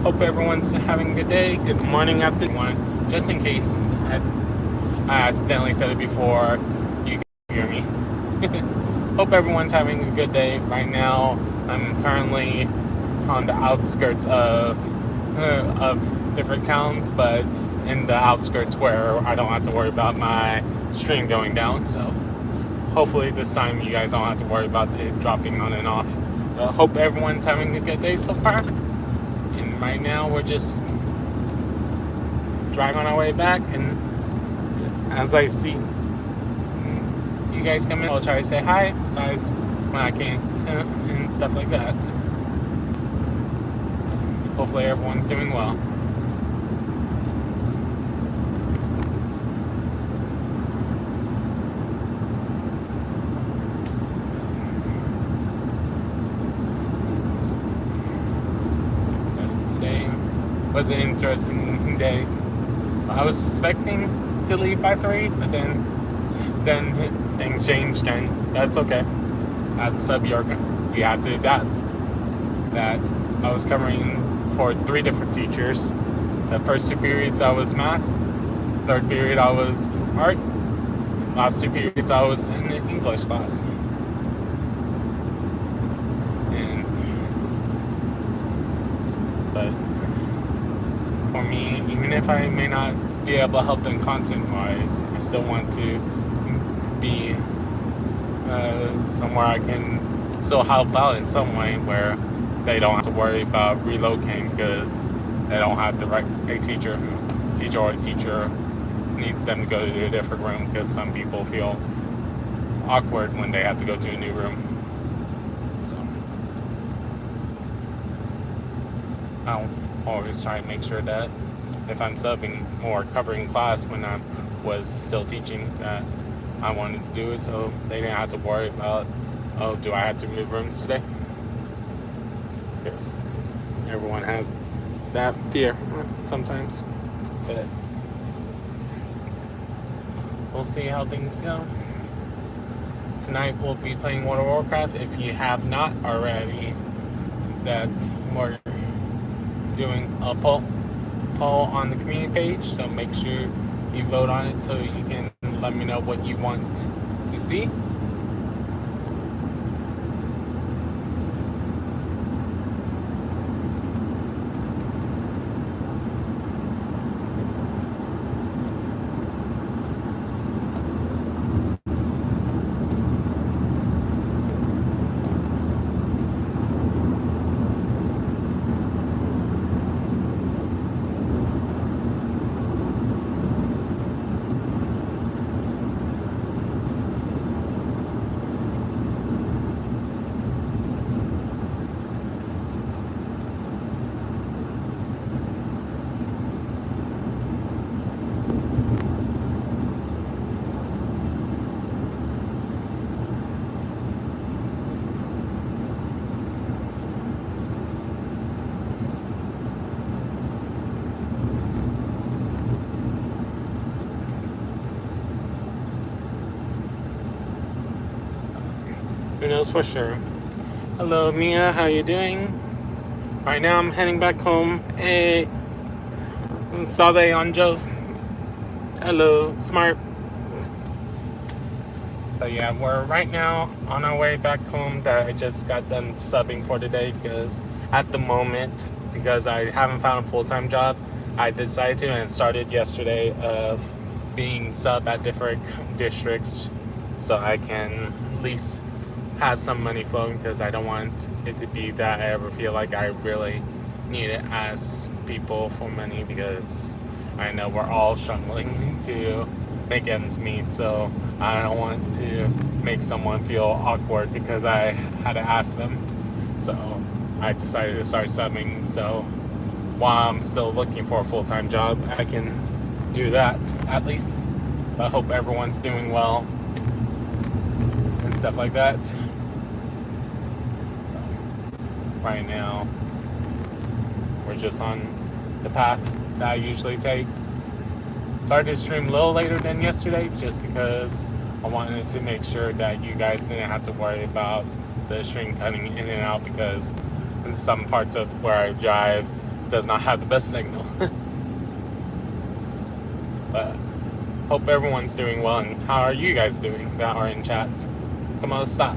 Hope everyone's having a good day, good morning, afternoon. Just in case I accidentally said it before, you can hear me. Hope everyone's having a good day. Right now, I'm currently on the outskirts of different towns, but in the outskirts where I don't have to worry about my stream going down. So hopefully this time you guys don't have to worry about it dropping on and off. Hope everyone's having a good day so far. And right now we're just driving on our way back, and as I see you guys come in, I'll try to say hi, besides when I can't, and stuff like that. Hopefully everyone's doing well. Today was an interesting day. I was suspecting to leave by 3, but then things changed, and that's okay. As a sub, you have to adapt. That I was covering for 3 different teachers. The first 2 periods I was math, third period I was art, last 2 periods I was in the English class. But for me, even if I may not be able to help them content-wise, I still want to be somewhere I can still help out in some way, where they don't have to worry about relocating because they don't have the right teacher or a teacher needs them to go to a different room, because some people feel awkward when they have to go to a new room. So I'll always try and make sure that if I'm subbing or covering class when I was still teaching, that I wanted to do it so they didn't have to worry about, oh, do I have to move rooms today? Because everyone has that fear sometimes. But we'll see how things go. Tonight we'll be playing World of Warcraft. If you have not already, that we're doing a poll on the community page, so make sure you vote on it so you can let me know what you want to see. Who knows for sure. Hello, Mia. How you doing? Right now, I'm heading back home. Hey, Sade Anjo. Hello, Smart. But yeah, we're right now on our way back home. That I just got done subbing for today, because at the moment, because I haven't found a full-time job, I decided to, and started yesterday, of being sub at different districts, so I can at least have some money flowing, because I don't want it to be that I ever feel like I really need to ask people for money, because I know we're all struggling to make ends meet. So I don't want to make someone feel awkward because I had to ask them. So I decided to start subbing, so while I'm still looking for a full-time job, I can do that at least. I hope everyone's doing well and stuff like that. So right now we're just on the path that I usually take. Started to stream a little later than yesterday, just because I wanted to make sure that you guys didn't have to worry about the stream cutting in and out, because in some parts of where I drive does not have the best signal. But hope everyone's doing well. And how are you guys doing that are in chat? Come on, stop.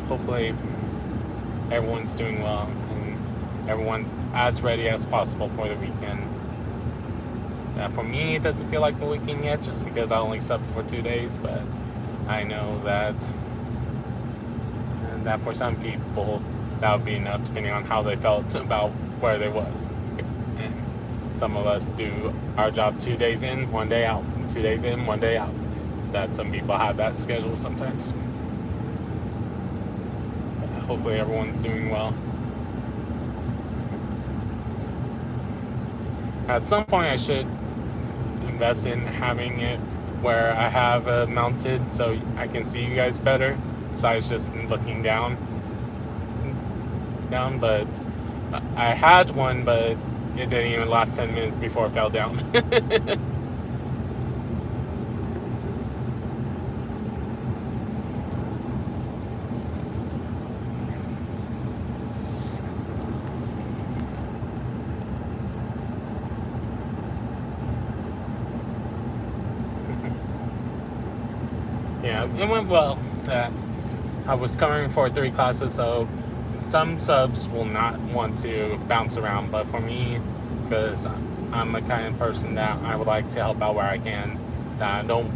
Hopefully everyone's doing well and everyone's as ready as possible for the weekend. For me, it doesn't feel like the weekend yet just because I only slept for 2 days, but I know that for some people that would be enough depending on how they felt about where they was. And some of us do our job 2 days in, 1 day out, 2 days in, 1 day out. That some people have that schedule sometimes. Hopefully everyone's doing well. At some point I should invest in having it where I have mounted so I can see you guys better besides just looking down, but I had one, but it didn't even last 10 minutes before it fell down. Yeah, it went well. That I was covering for 3 classes, so some subs will not want to bounce around, but for me, because I'm a kind of person that I would like to help out where I can, that I don't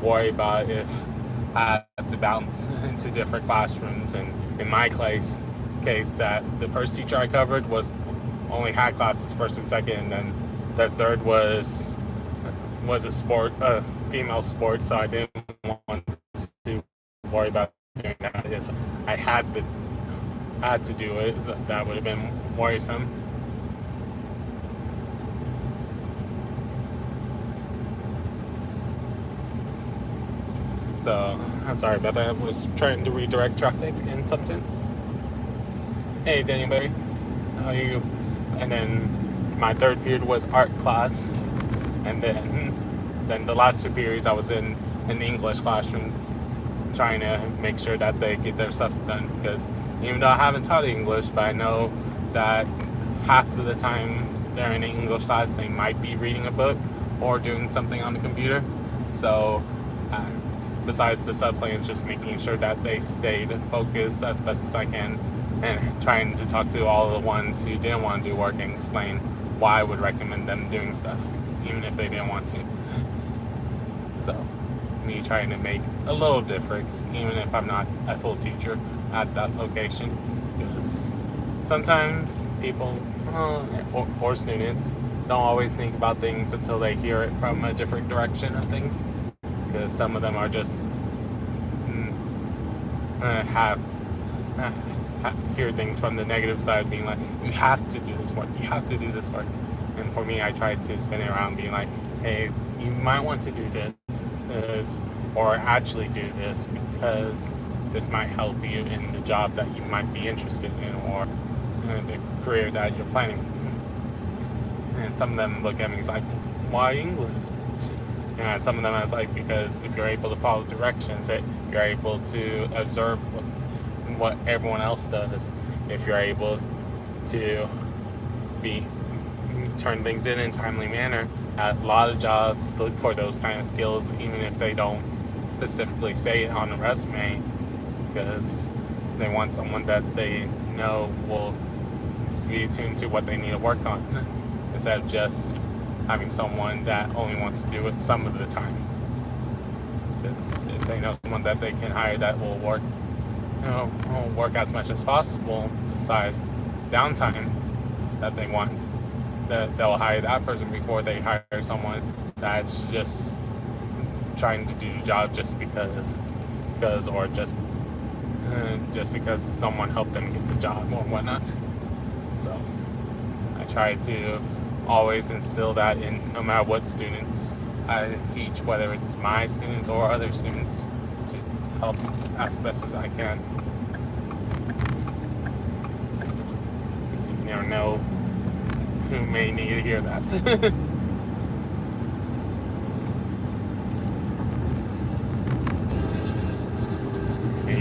worry about if I have to bounce into different classrooms. And in my case that the first teacher I covered was only had classes first and second, and then the third was a sport, female sport, so I didn't want to worry about doing that. If I had to do it, that would have been worrisome. So I'm sorry about that. I was trying to redirect traffic in some sense. Hey Daniel Berry, how are you? And then my third period was art class, and then the last 2 periods I was in English classrooms trying to make sure that they get their stuff done, because even though I haven't taught English, but I know that half of the time they're in an English class, they might be reading a book or doing something on the computer. So besides the subplane, it's just making sure that they stayed focused as best as I can, and trying to talk to all the ones who didn't want to do work and explain why I would recommend them doing stuff, even if they didn't want to. So me trying to make a little difference, even if I'm not a full teacher at that location, because sometimes people or students don't always think about things until they hear it from a different direction of things, because some of them are just hear things from the negative side, being like, you have to do this work, you have to do this work. And for me, I try to spin it around being like, hey, you might want to do this or actually do this because this might help you in the job that you might be interested in, or the career that you're planning. And some of them look at me as like, why English? And some of them I was like, because if you're able to follow directions, if you're able to observe what everyone else does, if you're able to turn things in a timely manner, a lot of jobs look for those kind of skills, even if they don't specifically say it on the resume, because they want someone that they know will be attuned to what they need to work on, instead of just having someone that only wants to do it some of the time. Because if they know someone that they can hire that will work, work as much as possible besides downtime that they want, that they'll hire that person before they hire someone that's just trying to do the job just because or just because someone helped them get the job or whatnot. So I try to always instill that in no matter what students I teach, whether it's my students or other students, to help as best as I can. Because you never know who may need to hear that.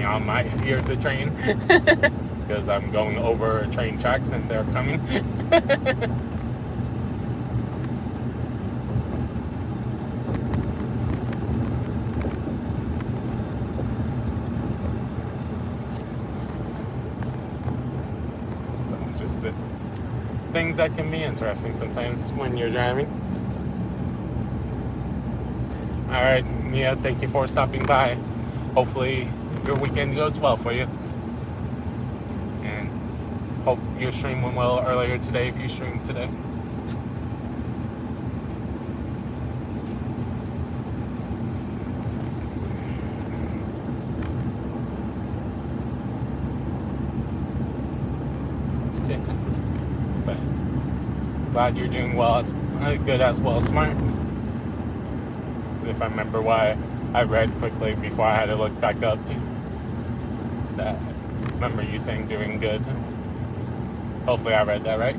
I might hear the train because I'm going over train tracks and they're coming. So it's just things that can be interesting sometimes when you're driving. All right, Mia, thank you for stopping by. Hopefully your weekend goes well for you. And hope your stream went well earlier today if you streamed today. But glad you're doing well, good as well, smart. Because if I remember why I read quickly before I had to look back up, that I remember you saying doing good. Hopefully I read that right.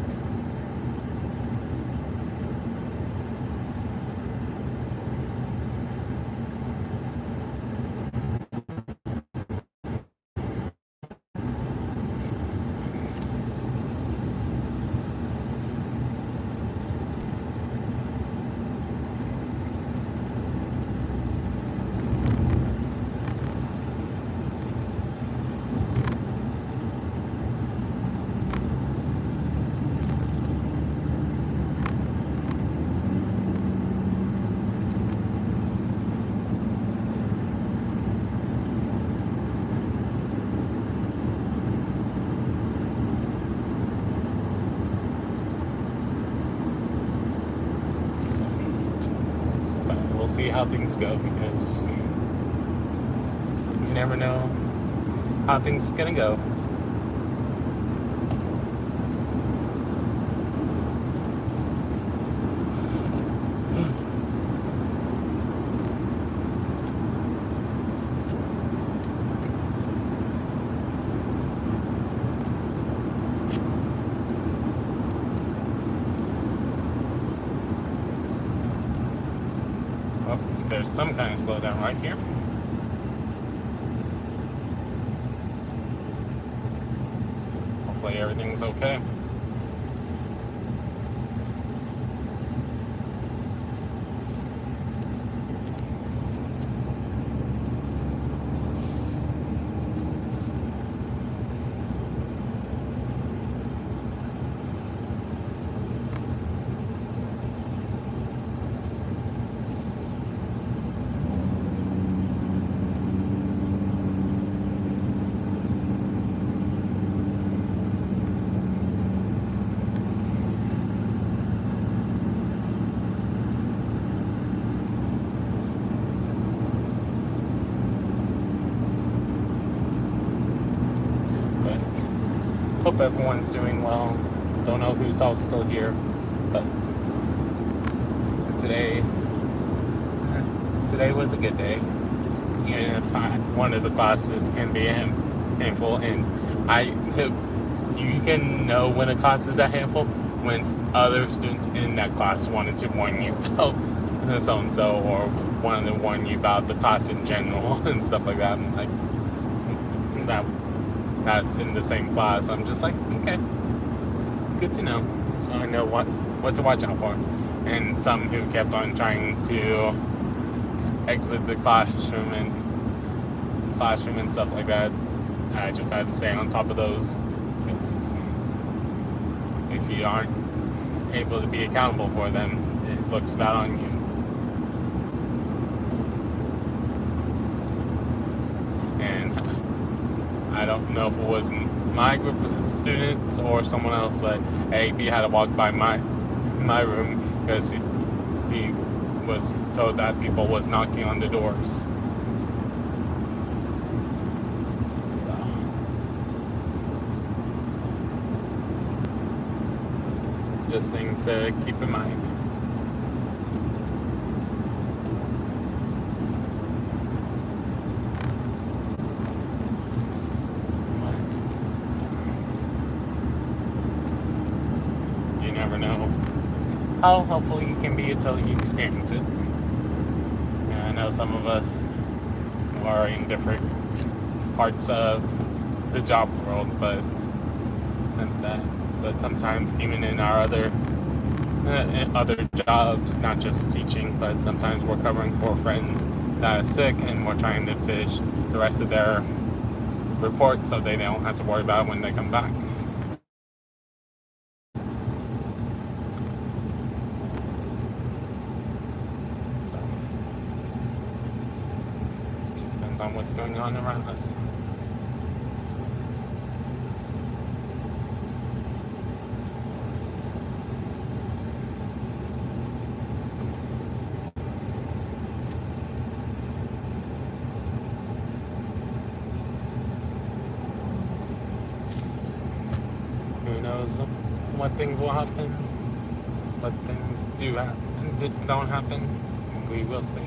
See how things go, because you never know how things are gonna go. There's some kind of slowdown right here. Hopefully everything's okay. Hope everyone's doing well. Don't know who's all still here, but today was a good day. Even if one of the classes can be a handful, and you can know when a class is a handful when other students in that class wanted to warn you about so and so, or wanted to warn you about the class in general and stuff like that. And like that's in the same class. I'm just like, okay, good to know. So I know what to watch out for. And some who kept on trying to exit the classroom and stuff like that, I just had to stay on top of those, because if you aren't able to be accountable for them, it looks bad on you. I don't know if it was my group of students or someone else, but AP had to walk by my room because he was told that people was knocking on the doors. So just things to keep in mind. Never know how helpful you can be until you experience it. And I know some of us who are in different parts of the job world, but sometimes even in our other jobs, not just teaching, but sometimes we're covering for a friend that is sick, and we're trying to finish the rest of their report so they don't have to worry about it when they come back. So it just depends on what's going on around us. Who knows what things will happen, what things do happen, don't happen. We will see.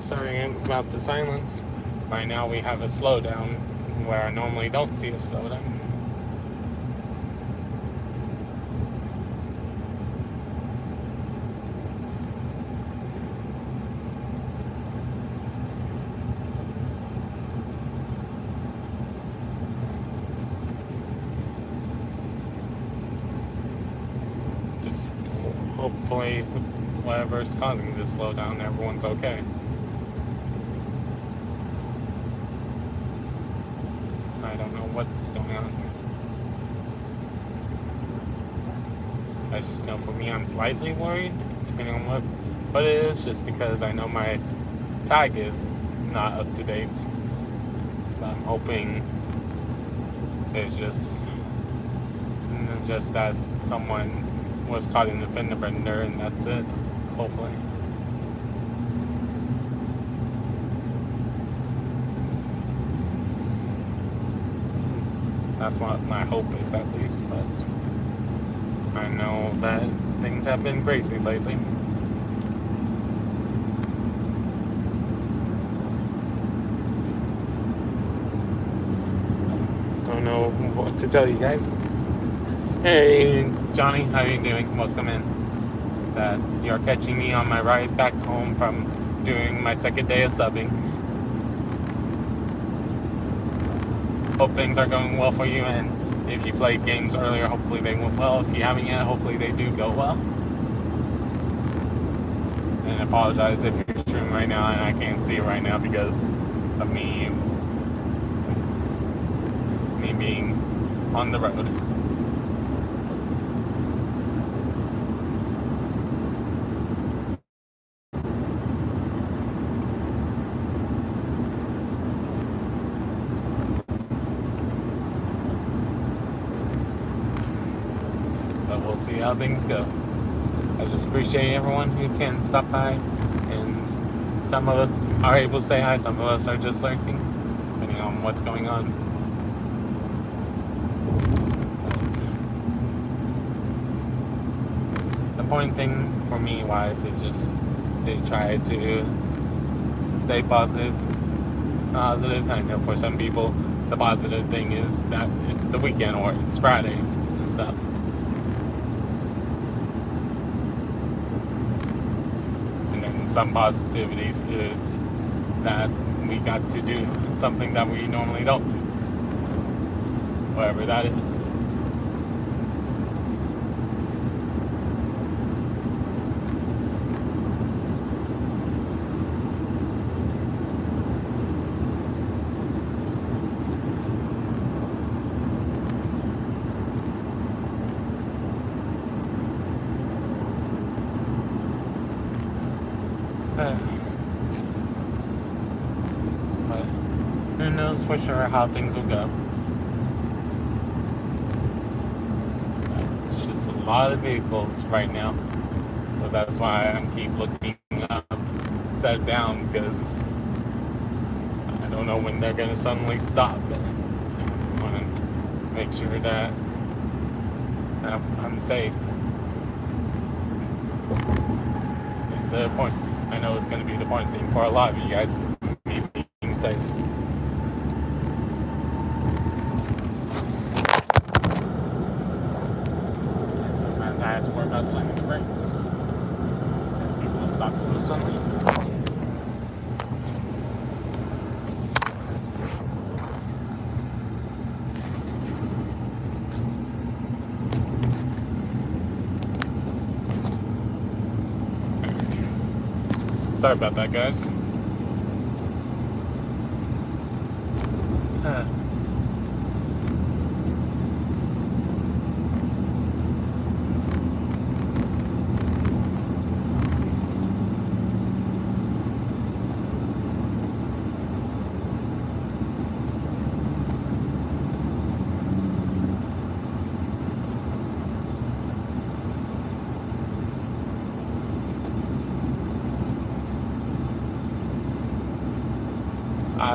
Sorry about the silence. Right now we have a slowdown where I normally don't see a slowdown. Just hopefully whatever's causing this slowdown, everyone's okay. I don't know what's going on here. I just know for me, I'm slightly worried, depending on what it is, just because I know my tag is not up to date. But I'm hoping it's just that someone was caught in the fender bender, and that's it, hopefully. That's what my hope is, at least, but I know that things have been crazy lately. Don't know what to tell you guys. Hey, Johnny, how are you doing? Welcome in. That you're catching me on my ride back home from doing my second day of subbing. Hope things are going well for you, and if you played games earlier, hopefully they went well. If you haven't yet, hopefully they do go well. And I apologize if you're streaming right now and I can't see it right now because of me being on the road. We'll see how things go. I just appreciate everyone who can stop by, and some of us are able to say hi, some of us are just lurking, depending on what's going on. But the important thing for me wise is just to try to stay positive. I know for some people the positive thing is that it's the weekend or it's Friday and stuff. Some positivities is that we got to do something that we normally don't do, whatever that is. But who knows for sure how things will go. It's just a lot of vehicles right now. So that's why I keep looking up, set down, because I don't know when they're going to suddenly stop. I want to make sure that I'm safe. It's the point. I know it's going to be the important thing for a lot of you guys, is me being safe. Sometimes I have to worry about slamming the brakes because people will stop so suddenly. Sorry about that, guys.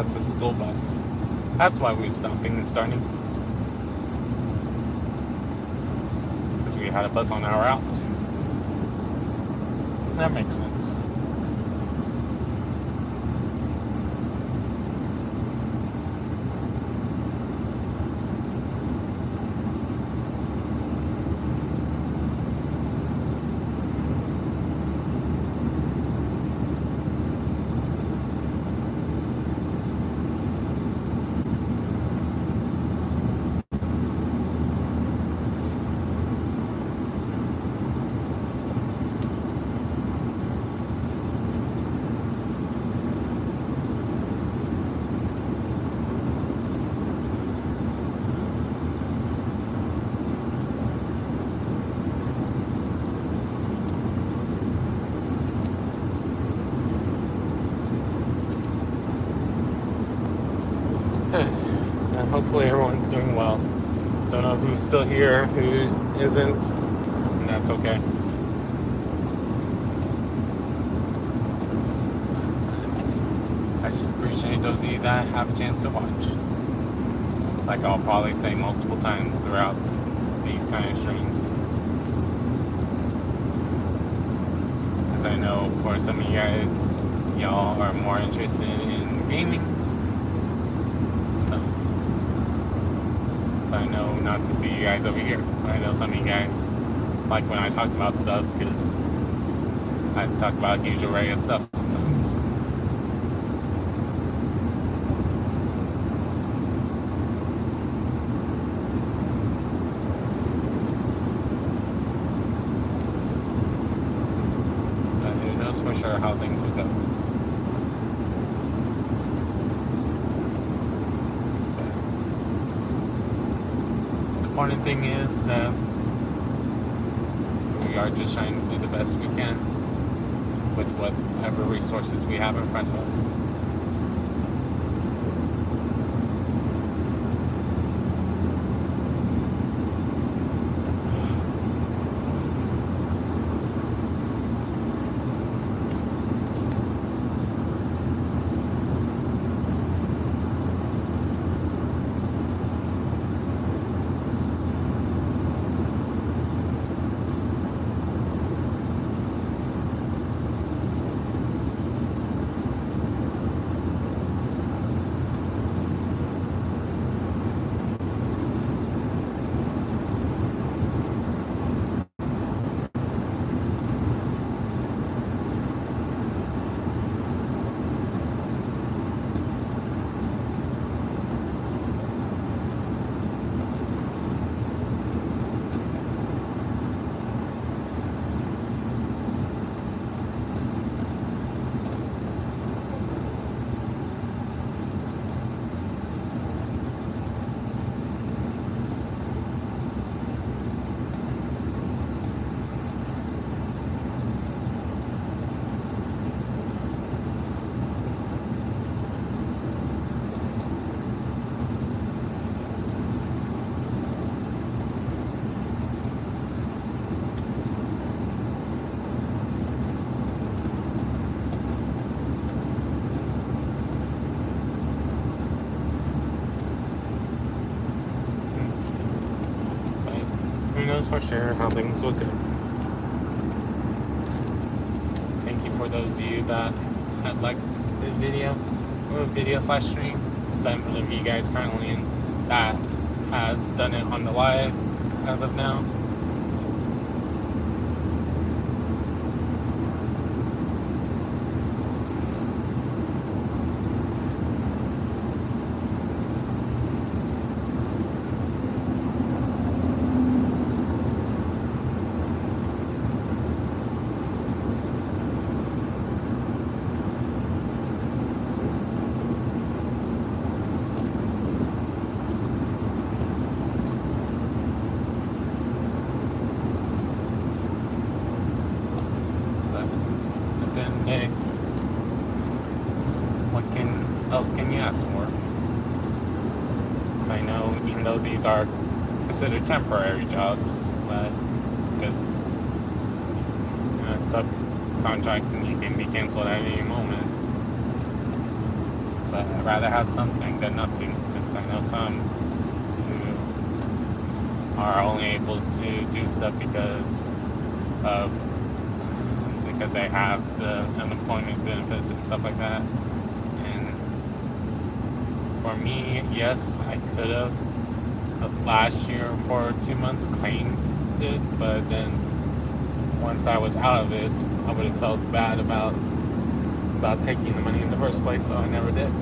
It's a school bus. That's why we're stopping and starting. Because we had a bus on our route. That makes sense. And hopefully everyone's doing well. Don't know who's still here, who isn't, and that's okay. I just appreciate those of you that have a chance to watch. Like I'll probably say multiple times throughout these kind of streams. Because I know for some of you guys, y'all are more interested in gaming. So I know not to see you guys over here. I know some of you guys like when I talk about stuff, because I talk about a huge array of stuff sometimes. But who knows for sure how things will go. The important thing is that we are just trying to do the best we can with whatever resources we have in front of us. knows for sure how things will go. Thank you for those of you that had liked the video/stream. Some of you guys currently in that has done it on the live as of now. But then, hey, what else can you ask for? So I know, even though these are considered temporary jobs, but because subcontracting, you can be canceled at any moment. But I'd rather have something than nothing, because I know some who are only able to do stuff because they have the unemployment benefits and stuff like that. And for me, yes, I could have last year for 2 months claimed it, but then once I was out of it, I would have felt bad about taking the money in the first place, so I never did.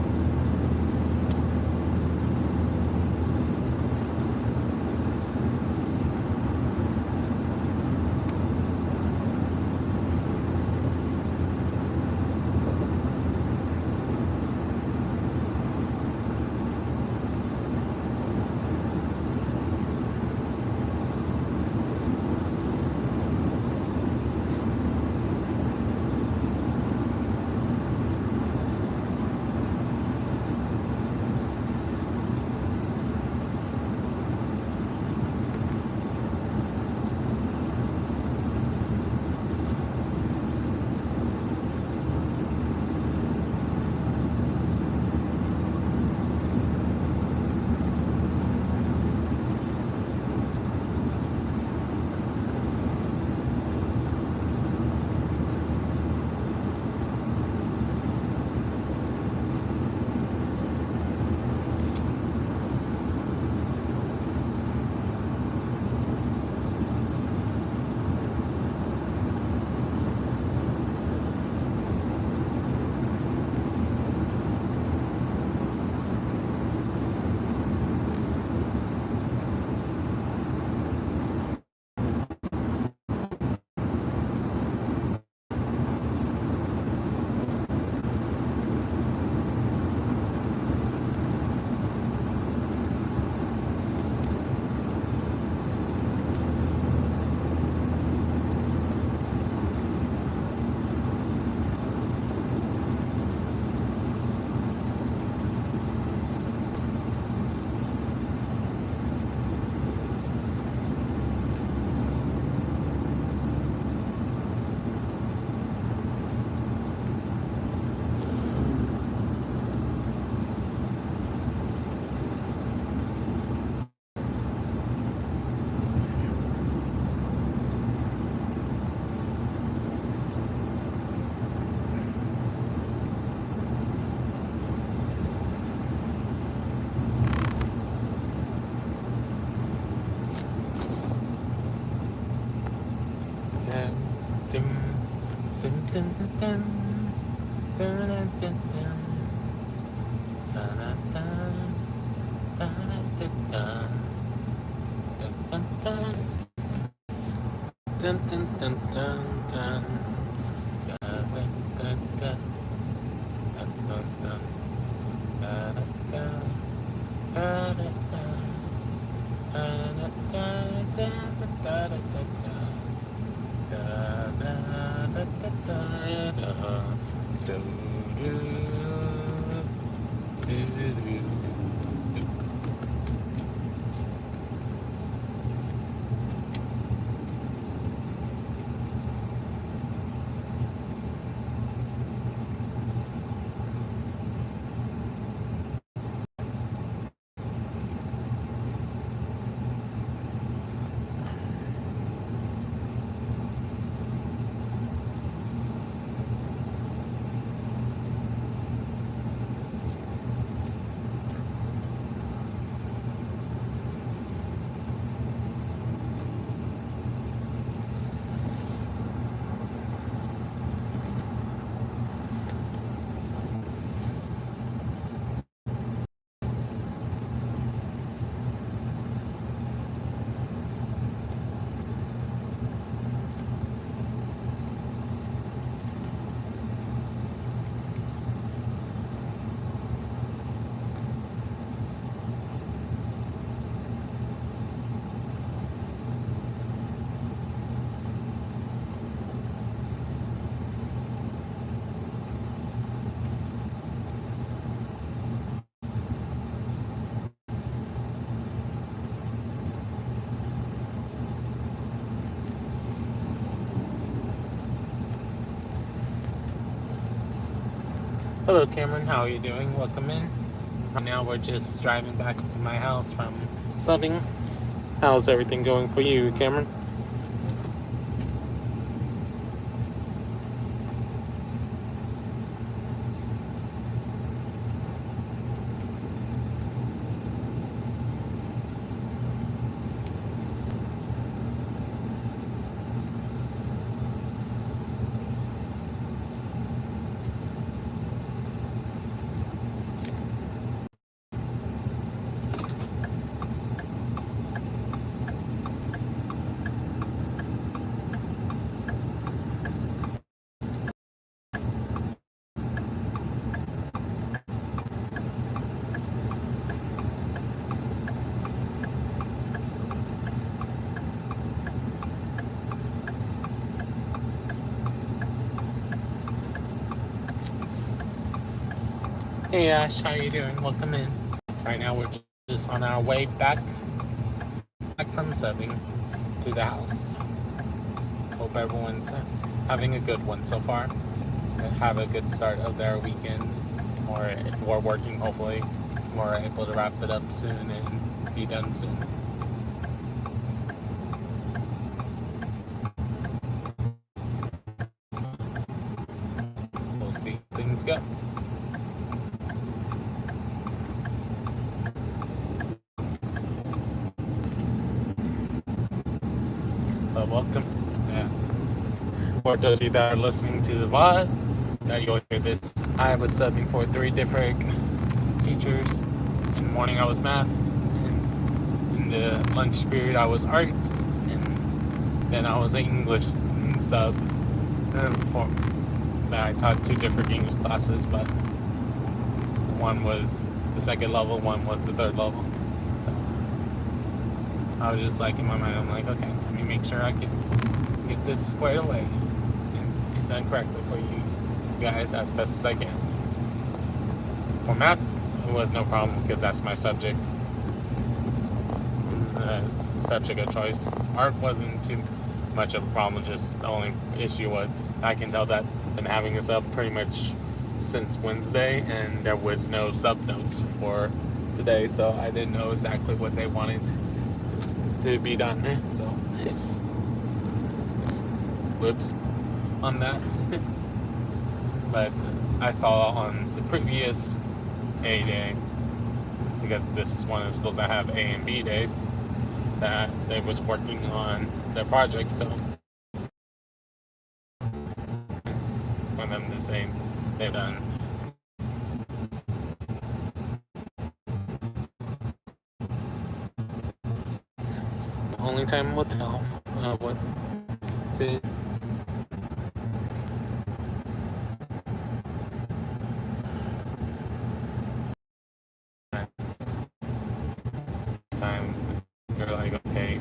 Hello, Cameron. How are you doing? Welcome in. Right now, we're just driving back to my house from subbing. How's everything going for you, Cameron? Hey, Ash. How are you doing? Welcome in. Right now, we're just on our way back from subbing to the house. Hope everyone's having a good one so far. Have a good start of their weekend. Or if we're working, hopefully we're able to wrap it up soon and be done soon. We'll see how things go. But welcome. And for those of you that are listening to the VOD, that you'll hear this. I was subbing for 3 different teachers. In the morning I was math, and in the lunch period I was art, and then I was English sub. For I taught 2 different English classes, but one was the 2nd level, one was the 3rd level. So I was just like, in my mind, I'm like, okay, let me make sure I can get this squared away and done correctly for you guys as best as I can. For math, it was no problem because that's my subject, subject of choice. Art wasn't too much of a problem. Just the only issue was I can tell that I've been having this up pretty much since Wednesday, and there was no sub notes for today, so I didn't know exactly what they wanted to be done. So, whoops on that. But I saw on the previous A day, because this is one of the schools that have A and B days, that they was working on their project. So for them to say they've done. Only time will tell what to. Times you're like, okay,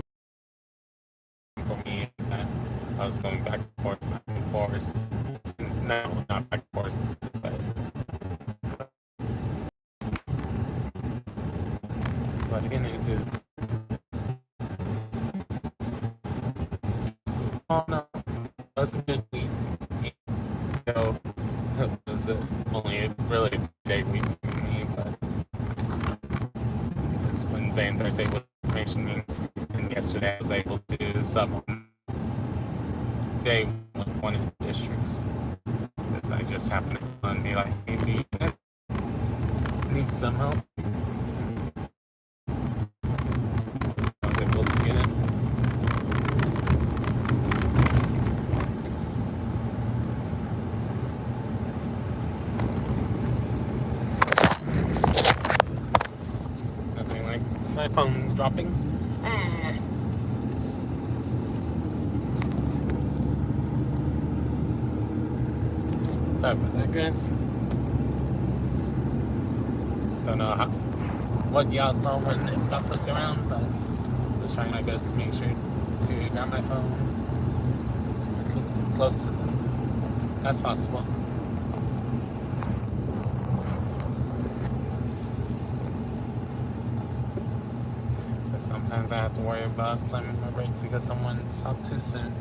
for me is that I was going back and forth, no, not back and forth, but the good news is, oh no, it was a good week. So it was only a really big week for me, but it's Wednesday and Thursday with information meetings, and yesterday I was able to sub on day with one of the districts, because I just happened to be like, hey, do you guys need some help? I was able to get it. Nothing like my phone dropping. Sorry about that, guys. Don't know what y'all saw when it got flipped around, but I was trying my best to make sure to grab my phone as close as possible. But sometimes I have to worry about slamming my brakes because someone stopped too soon.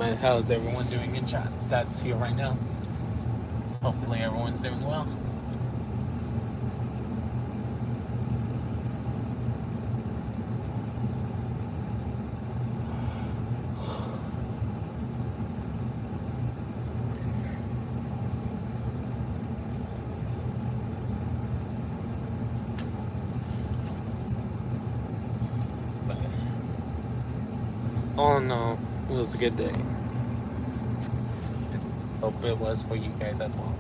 How's everyone doing in chat? That's here right now. Hopefully everyone's doing well. But all in all, it was a good day. Hope it was for you guys as well.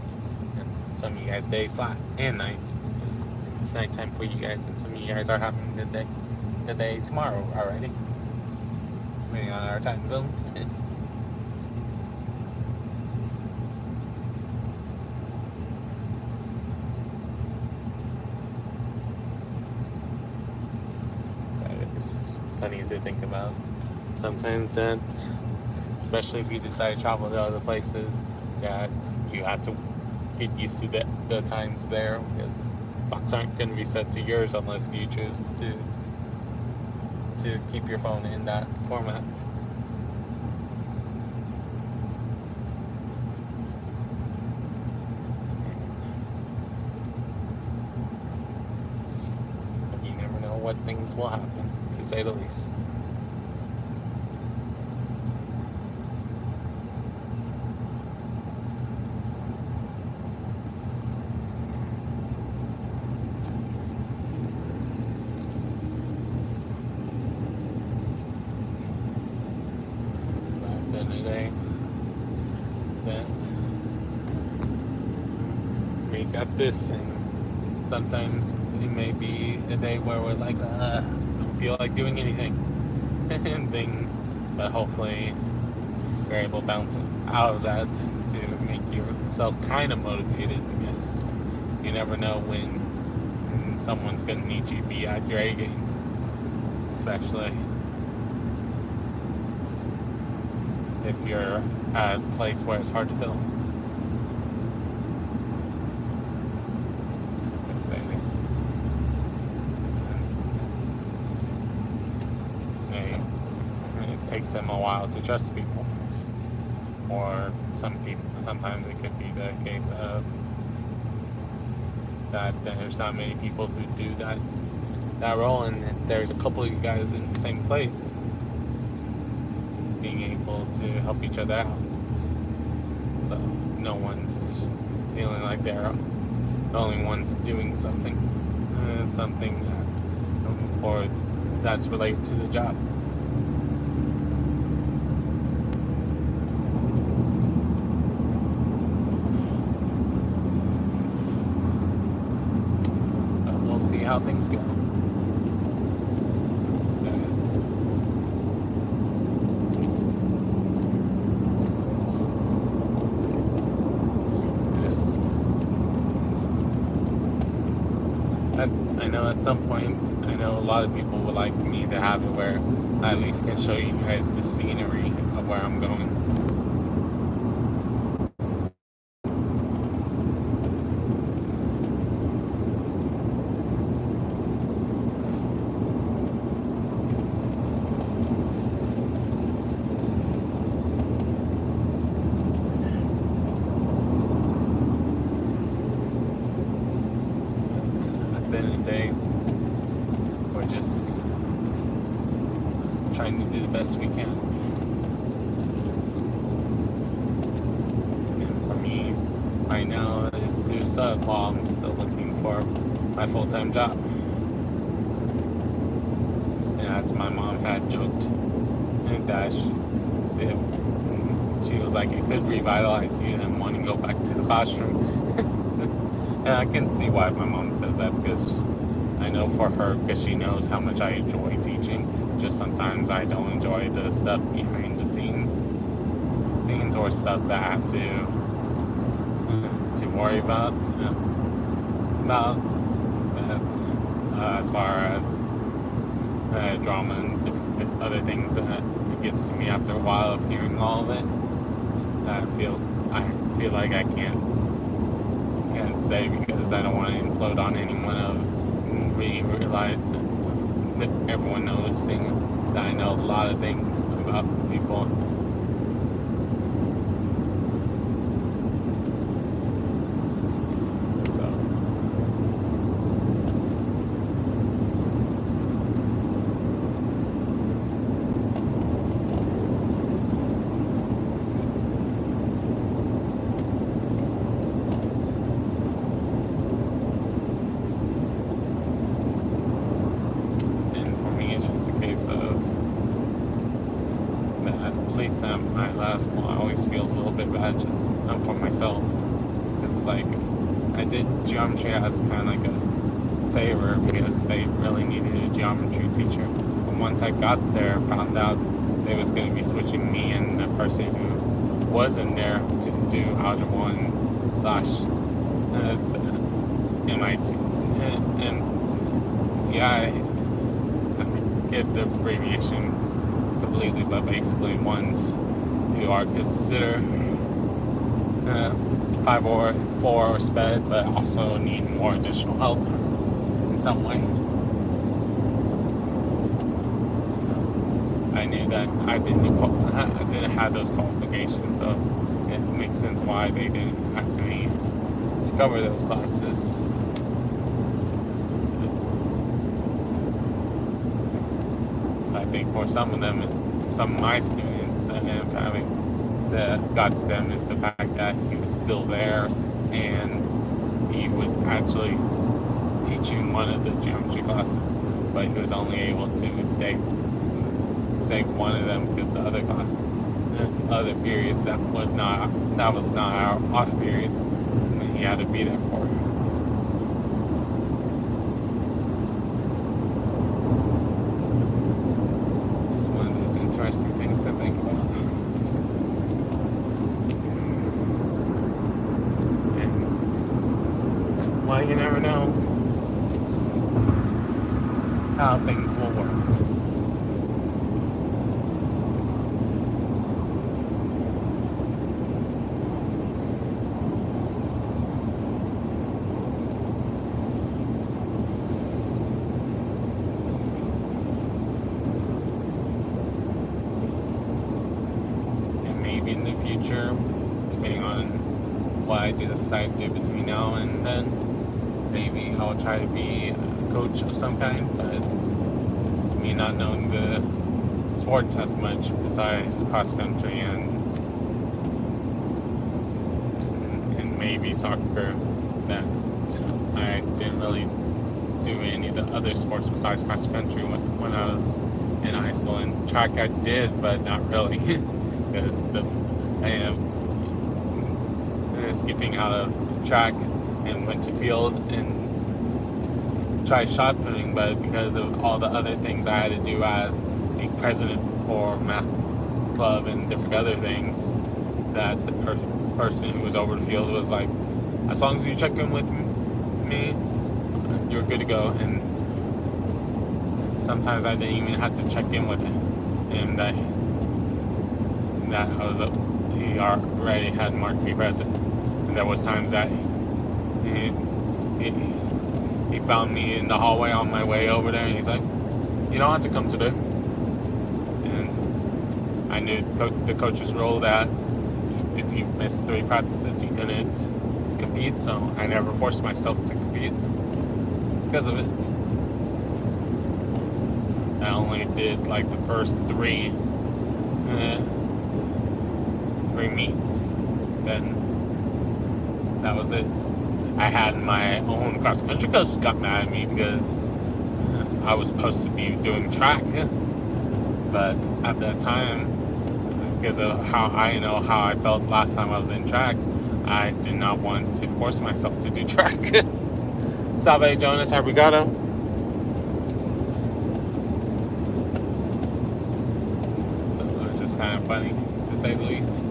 And some of you guys day and night. It's nighttime for you guys, and some of you guys are having a good day tomorrow already. Depending on our time zones. There's plenty to think about. Sometimes that, especially if you decide to travel to other places, that you have to get used to the times there, because clocks aren't going to be set to yours unless you choose to keep your phone in that format. But you never know what things will happen, to say the least. Got this, and sometimes it may be a day where we're like, don't feel like doing anything, but hopefully you're able to bounce out of that to make yourself kind of motivated, because you never know when someone's going to need you to be at your A game, especially if you're at a place where it's hard to film. Takes them a while to trust people, or sometimes it could be the case of that there's not many people who do that role, and there's a couple of you guys in the same place being able to help each other out, so no one's feeling like they're the only ones doing something or that's related to the job. How things go. I know at some point, I know a lot of people would like me to have it where I at least can show you guys the scenery of where I'm going. Best we can. And for me, right now, is to sub while I'm still looking for my full-time job. And as my mom had joked, that she was like, it could revitalize you and want to go back to the classroom. And I can see why my mom says that, because I know for her, because she knows how much I enjoy teaching. Just sometimes I don't enjoy the stuff behind the scenes or stuff that I have to worry about but as far as drama and other things, it gets to me after a while of hearing all of it. I feel like I can't say, because I don't want to implode on anyone of me realize everyone noticing that I know a lot of things about people just for myself. It's like I did geometry as kind of like a favor because they really needed a geometry teacher. But once I got there, found out they was going to be switching me and a person who wasn't there to do Algebra 1 slash MIT MTI. I forget the abbreviation completely, but basically ones who are considered 5 or 4 or SPED, but also need more additional help in some way. So I knew that I didn't have those qualifications, so it makes sense why they didn't ask me to cover those classes. I think for some of them, some of my students that ended up having that got to them is the fact that he was still there and he was actually teaching one of the geometry classes, but he was only able to stay one of them because the other periods that was not our off periods, and he had to be there for. So, just one of those interesting things to think about. Well, you never know how things will work. And maybe in the future, depending on what I decide to do between now and then, maybe I'll try to be a coach of some kind, but me not knowing the sports as much besides cross country and maybe soccer, that I didn't really do any of the other sports besides cross country when I was in high school. And track I did, but not really, because I am skipping out of track and went to field and tried shot putting, but because of all the other things I had to do as a president for math club and different other things, that the person who was over the field was like, as long as you check in with me, you're good to go. And sometimes I didn't even have to check in with him, and that he already had marked me present. And there was times that he found me in the hallway on my way over there, and he's like, you don't have to come today. And I knew the coach's role that if you missed 3 practices, you couldn't compete, so I never forced myself to compete because of it. I only did like the first 3 meets, then that was it. I had my own cross country coach got mad at me because I was supposed to be doing track, but at that time, because of how I felt last time I was in track, I did not want to force myself to do track. Salve Jonas, obrigado. So it was just kind of funny, to say the least.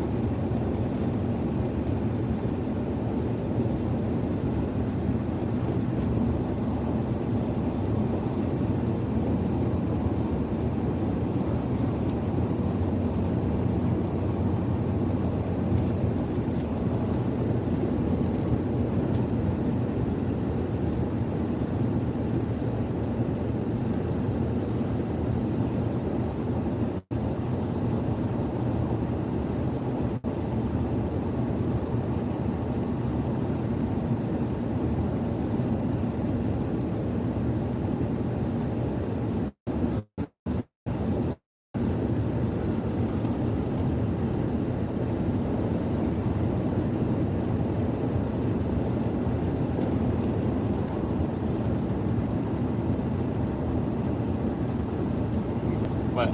But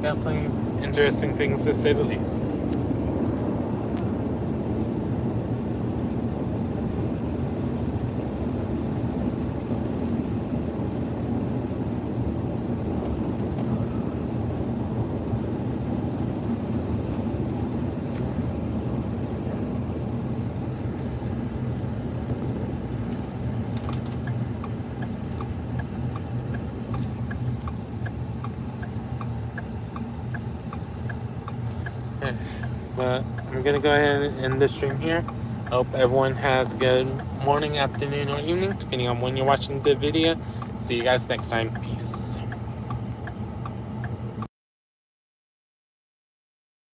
definitely interesting things, to say the least. But I'm gonna go ahead and end the stream here. Hope everyone has a good morning, afternoon, or evening, depending on when you're watching the video. See you guys next time. Peace.